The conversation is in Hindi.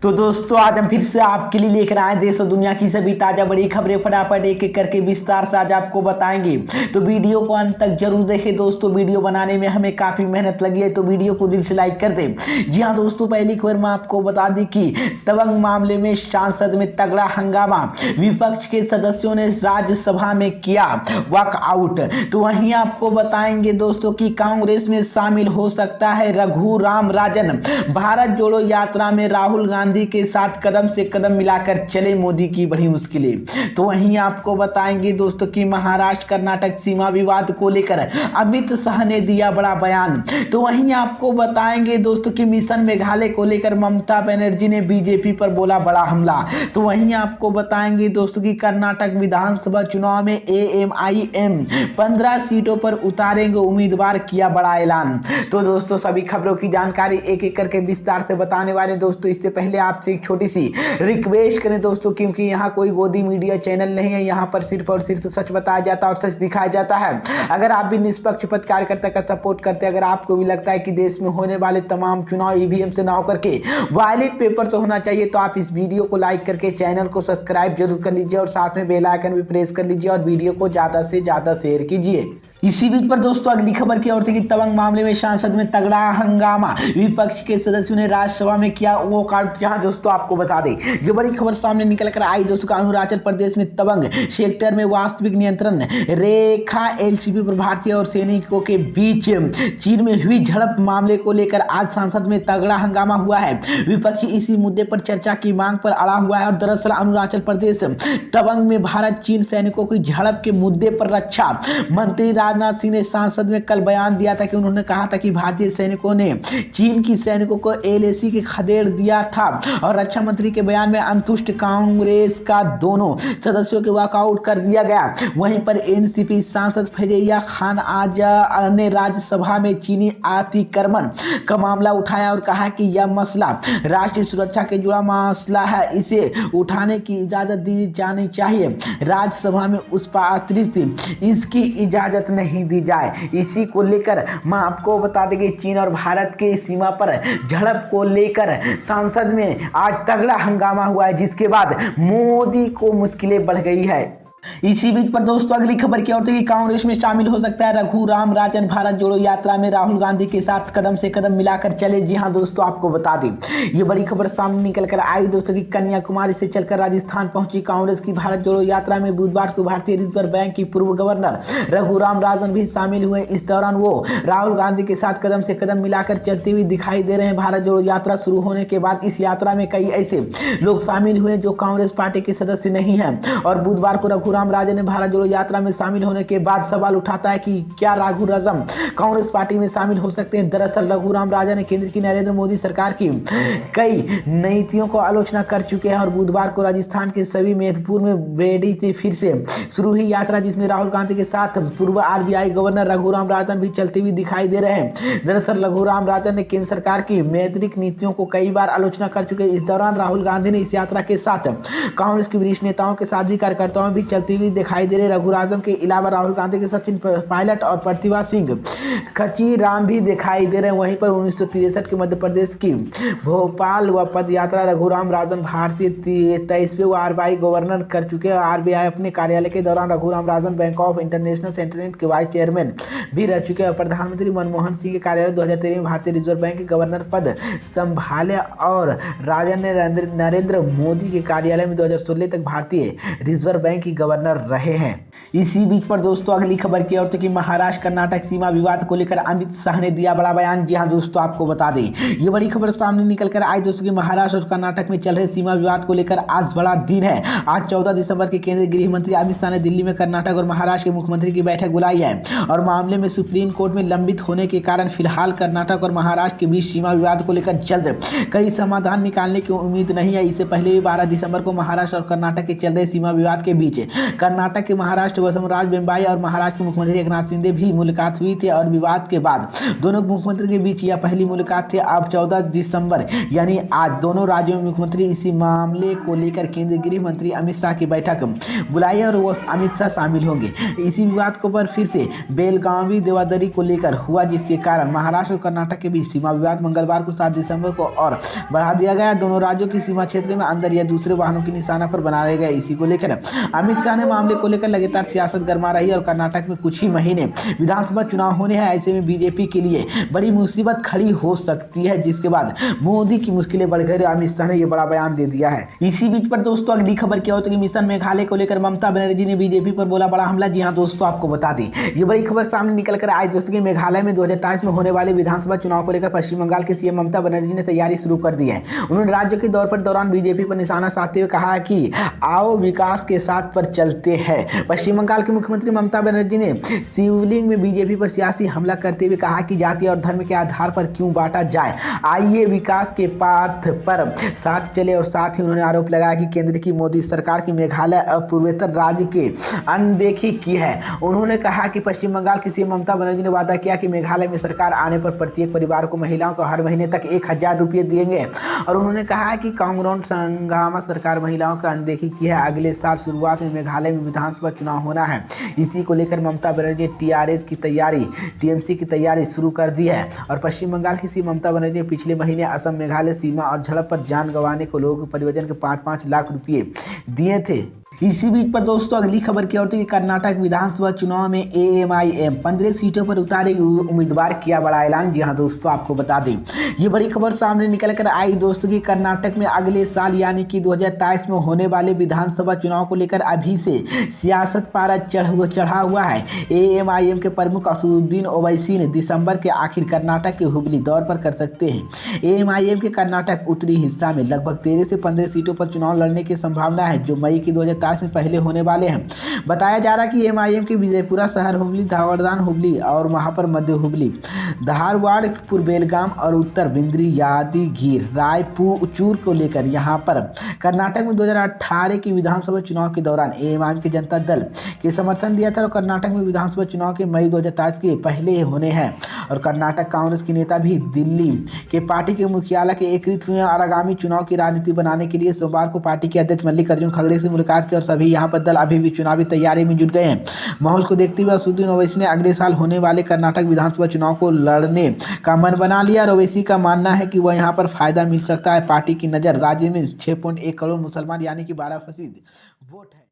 तो दोस्तों आज हम फिर से आपके लिए लेकर आए देश और दुनिया की सभी ताजा बड़ी खबरें फटाफट एक एक करके विस्तार से आज आपको बताएंगे। तो वीडियो को अंत तक जरूर देखें दोस्तों। वीडियो बनाने में हमें काफी मेहनत लगी है, तो वीडियो को दिल से लाइक कर दें। जी हाँ दोस्तों, पहली खबर में आपको बता दी कि तवंग मामले में सांसद में तगड़ा हंगामा, विपक्ष के सदस्यों ने राज्यसभा में किया वॉकआउट। तो वहीं आपको बताएंगे दोस्तों कि कांग्रेस में शामिल हो सकता है रघुराम राजन। भारत जोड़ो यात्रा में राहुल गांधी के साथ कदम से कदम मिलाकर चले मोदी की बड़ी मुश्किलें। तो वहीं आपको बताएंगे दोस्तों कि महाराष्ट्र कर्नाटक सीमा विवाद को लेकर अमित शाह ने दिया बड़ा बयान। तो वहीं आपको बताएंगे दोस्तों कि मिशन मेघालय को लेकर ममता बनर्जी ने बीजेपी पर बोला बड़ा हमला। तो वहीं आपको बताएंगे दोस्तों कि कर्नाटक विधानसभा चुनाव में AMIM 15 सीटों पर उतारेंगे उम्मीदवार, किया बड़ा ऐलान। तो दोस्तों सभी खबरों की जानकारी एक एक करके विस्तार से बताने वाले दोस्तों। इससे पहले आपसे एक छोटी सी रिक्वेस्ट करें दोस्तों, क्योंकि यहाँ कोई गोदी मीडिया चैनल नहीं है, यहाँ पर सिर्फ और सिर्फ सच बताया जाता है और सच दिखाया जाता है। अगर आप भी निष्पक्ष कार्यकर्ता का सपोर्ट करते हैं, अगर आपको भी लगता है कि देश में होने वाले तमाम चुनाव EVM से ना होकर के वायलेट पेपर से होना चाहिए, तो आप इस वीडियो को लाइक करके चैनल को सब्सक्राइब जरूर कर लीजिए और साथ में बेल आइकन भी प्रेस कर लीजिए और वीडियो को ज्यादा से ज्यादा शेयर कीजिए। इसी बीच पर दोस्तों अगली खबर की ओर से कि तवंग मामले में सांसद में तगड़ा हंगामा, विपक्ष के सदस्यों ने राज्यसभा में किया वॉकआउट। जहां दोस्तों आपको बता दें, जो बड़ी खबर सामने निकल कर आई दोस्तों का अरुणाचल प्रदेश में तवंग सेक्टर में वास्तविक नियंत्रण रेखा LCP पर भारतीय और सैनिकों के बीच चीन में हुई झड़प मामले को लेकर आज संसद में तगड़ा हंगामा हुआ है। विपक्ष इसी मुद्दे पर चर्चा की मांग पर अड़ा हुआ है और दरअसल अरुणाचल प्रदेश तवंग में भारत चीन सैनिकों की झड़प के मुद्दे पर रक्षा मंत्री राजनाथ सिंह ने सांसद में कल बयान दिया था कि उन्होंने कहा था कि भारतीय सैनिकों ने चीन की सैनिकों को LAC के खदेड़ दिया था और रक्षा मंत्री के बयान में अंतुष्ट कांग्रेस का दोनों सदस्यों के वॉकआउट कर दिया गया। वहीं पर NCP सांसद फैजैया खान आज ने राज्यसभा में चीनी अतिक्रमण का मामला उठाया और कहा कि यह मसला राष्ट्रीय सुरक्षा के जुड़ा मसला है, इसे उठाने की इजाजत दी जानी चाहिए। राज्यसभा में उस पर अतिरिक्त इसकी इजाजत नहीं दी जाए। इसी को लेकर मैं आपको बता दें कि चीन और भारत के सीमा पर झड़प को लेकर संसद में आज तगड़ा हंगामा हुआ है, जिसके बाद मोदी को मुश्किलें बढ़ गई है। इसी बीच पर दोस्तों अगली खबर की ओर से कि कांग्रेस में शामिल हो सकता है रघुराम राजन। भारत जोड़ो यात्रा में राहुल गांधी के साथ कदम से कदम मिलाकर चले। जी हां दोस्तों, आपको बता दें ये बड़ी खबर सामने निकल कर आई दोस्तों कि कन्याकुमारी से चलकर राजस्थान पहुंची कांग्रेस की भारत जोड़ो यात्रा में बुधवार को भारतीय रिजर्व बैंक की पूर्व गवर्नर रघुराम राजन भी शामिल हुए। इस दौरान वो राहुल गांधी के साथ कदम से कदम मिलाकर चलते हुए दिखाई दे रहे हैं। भारत जोड़ो यात्रा शुरू होने के बाद इस यात्रा में कई ऐसे लोग शामिल हुए जो कांग्रेस पार्टी के सदस्य नहीं है और बुधवार को रघुराम राजन ने भारत जोड़ो यात्रा में शामिल होने के बाद सवाल उठाता है कि क्या रघुराम कांग्रेस पार्टी में शामिल हो सकते हैं। दरअसल रघुराम राजन ने केंद्र की नरेंद्र मोदी सरकार की कई नीतियों को आलोचना कर चुके हैं और बुधवार को राजस्थान के सभी महत्वपूर्ण में बेड़ी से फिर से शुरू हुई यात्रा, जिसमें राहुल गांधी के साथ पूर्व RBI गवर्नर रघुराम राजन भी चलते हुए दिखाई दे रहे हैं। दरअसल रघुराम राजन ने केंद्र सरकार की मौद्रिक नीतियों को कई बार आलोचना कर चुके हैं। इस दौरान राहुल गांधी ने इस यात्रा के साथ कांग्रेस के वरिष्ठ नेताओं के साथ भी कार्यकर्ताओं भी चलती हुई दिखाई दे रहे। रघुराम के अलावा राहुल गांधी के सचिन पायलट और प्रतिभा सिंह खचीराम भी दिखाई दे रहे हैं। वहीं पर 1963 के मध्य प्रदेश की भोपाल व पद यात्रा रघुराम राजन भारतीय 23वें RBI गवर्नर कर चुके हैं। RBI अपने कार्यालय के दौरान Raghuram Rajan bank of international सेंटिनेंट के वाइस चेयरमैन भी रह चुके हैं। प्रधानमंत्री मनमोहन सिंह के कार्यालय 2013 में भारतीय रिजर्व बैंक के गवर्नर पद संभाले और राजन ने नरेंद्र मोदी के कार्यालय में 2016 तक भारतीय रिजर्व बैंक की गवर्नर रहे हैं। इसी बीच पर दोस्तों अगली खबर की ओर से कि महाराष्ट्र कर्नाटक सीमा विवाद को लेकर अमित शाह ने दिया बड़ा बयान। जी हां दोस्तों, आपको बता दें ये बड़ी खबर सामने निकल कर आई दोस्तों कि महाराष्ट्र और कर्नाटक में चल रहे सीमा विवाद को लेकर आज बड़ा दिन है। आज 14 दिसंबर के केंद्रीय गृह मंत्री अमित शाह ने दिल्ली में कर्नाटक और महाराष्ट्र के मुख्यमंत्री की बैठक बुलाई है और मामले में सुप्रीम कोर्ट में लंबित होने के कारण फिलहाल कर्नाटक और महाराष्ट्र के बीच सीमा विवाद को लेकर जल्द कई समाधान निकालने की उम्मीद नहीं है। इससे पहले भी 12 दिसंबर को महाराष्ट्र और कर्नाटक के चल रहे सीमा विवाद के बीच कर्नाटक के महाराष्ट्र वसुंधरा बेम्बाई और महाराष्ट्र के मुख्यमंत्री एकनाथ शिंदे भी मुलाकात हुई थी और विवाद के बाद दोनों मुख्यमंत्री के बीच यह पहली मुलाकात थी। अब 14 दिसंबर यानी आज दोनों राज्यों में मुख्यमंत्री इसी मामले को लेकर केंद्रीय गृह मंत्री अमित शाह की बैठक बुलाई है और वो अमित शाह शामिल होंगे। इसी विवाद को पर फिर से बेलगावी देवादरी को लेकर हुआ, जिसके कारण महाराष्ट्र और कर्नाटक के बीच सीमा विवाद मंगलवार को 7 दिसंबर को और बढ़ा दिया गया। दोनों राज्यों की सीमा क्षेत्र में अंदर या दूसरे वाहनों की निशाना पर बनाए गए। इसी को लेकर अमित शाह ने मामले को लेकर लगातार सियासत गरमा रही है और कर्नाटक में कुछ ही महीने विधानसभा चुनाव होने हैं। ऐसे में बीजेपी के लिए बड़ी मुसीबत खड़ी हो सकती है, जिसके बाद मोदी की मुश्किलें बढ़ गई। अमित शाह ने यह बड़ा बयान दे दिया है। इसी बीच पर दोस्तों अगली खबर क्या होती है कि मिशन मेघालय को लेकर ममता बनर्जी ने बीजेपी पर बोला बड़ा हमला। जी हां दोस्तों, आपको बता दें ये बड़ी खबर सामने निकल कर आई दोस्तों कि मेघालय में 2027 में होने वाले विधानसभा चुनाव को लेकर पश्चिम बंगाल के सीएम ममता बनर्जी ने तैयारी शुरू कर दी है। उन्होंने राज्य के दौरान बीजेपी पर निशाना साधते हुए कहा कि आओ विकास के साथ पर चलते हैं। पश्चिम बंगाल के मुख्यमंत्री ममता बनर्जी ने शिवलिंग में बीजेपी पर सियासी हमला करते हुए कहा कि जाति और धर्म के आधार पर क्यों बांटा जाए, आइए विकास के पाथ पर साथ चले। और साथ ही उन्होंने आरोप लगाया कि केंद्र की मोदी सरकार की मेघालय और पूर्वोत्तर राज्य की अनदेखी की है। उन्होंने कहा कि पश्चिम बंगाल की सीएम ममता बनर्जी ने वादा किया कि मेघालय में सरकार आने पर प्रत्येक परिवार को महिलाओं को हर महीने तक 1000 रुपये देंगे। और उन्होंने कहा कि कांग्रेस संगमा सरकार महिलाओं की अनदेखी की है। अगले साल शुरुआत में मेघालय में विधानसभा चुनाव होना है। इसी को लेकर ममता बनर्जी ने टीएमसी की तैयारी शुरू कर दी है। और पश्चिम बंगाल की सीएम ममता बनर्जी ने पिछले महीने असम मेघालय सीमा और झड़प पर जान गंवाने को लोगों के परिवहन के 5-5 लाख रुपये दिए थे। इसी बीच पर दोस्तों अगली खबर क्या होती है कि कर्नाटक विधानसभा चुनाव में एएमआईएम 15 सीटों पर उतारेगी उम्मीदवार, किया बड़ा ऐलान। जी हां दोस्तों, आपको बता दें ये बड़ी खबर सामने निकल कर आई दोस्तों कि कर्नाटक में अगले साल यानी कि 2023 में होने वाले विधानसभा चुनाव को लेकर अभी से सियासत पारा चढ़ा हुआ है। एएमआईएम के प्रमुख असदुद्दीन ओवैसी ने दिसंबर के आखिर कर्नाटक के हुबली दौर पर कर सकते हैं। एएमआईएम के कर्नाटक उत्तरी हिस्सा में लगभग 13 से 15 सीटों पर चुनाव लड़ने की संभावना है, जो मई की 2023 में पहले होने वाले हैं। बताया जा रहा है कि एमआईएम के विजयपुरा शहर हुबली, धारवाड़ हुबली और वहां पर मध्य हुबली, धारवाड़, पूर्व बेलगाम और उत्तर बिंद्री, यादगिर, रायचूर को लेकर यहां पर कर्नाटक में 2018 की विधानसभा चुनाव के दौरान एएमआईएम के जनता दल के समर्थन दिया था और कर्नाटक में विधानसभा चुनाव के मई 2023 के पहले होने हैं। और कर्नाटक कांग्रेस के नेता भी दिल्ली के पार्टी के मुख्यालय के एकत्रित हुए और आगामी चुनाव की राजनीति बनाने के लिए सोमवार को पार्टी के अध्यक्ष मल्लिकार्जुन खड़गे से मुलाकात की और सभी यहां पर दल अभी भी चुनावी तैयारी में जुट गए हैं। माहौल को देखते हुए असदुद्दीन ओवैसी ने अगले साल होने वाले कर्नाटक विधानसभा चुनाव को लड़ने का मन बना लिया और ओवैसी का मानना है कि वह यहां पर फायदा मिल सकता है। पार्टी की नज़र राज्य में 6.1 करोड़ मुसलमान यानी कि 12% वोट है।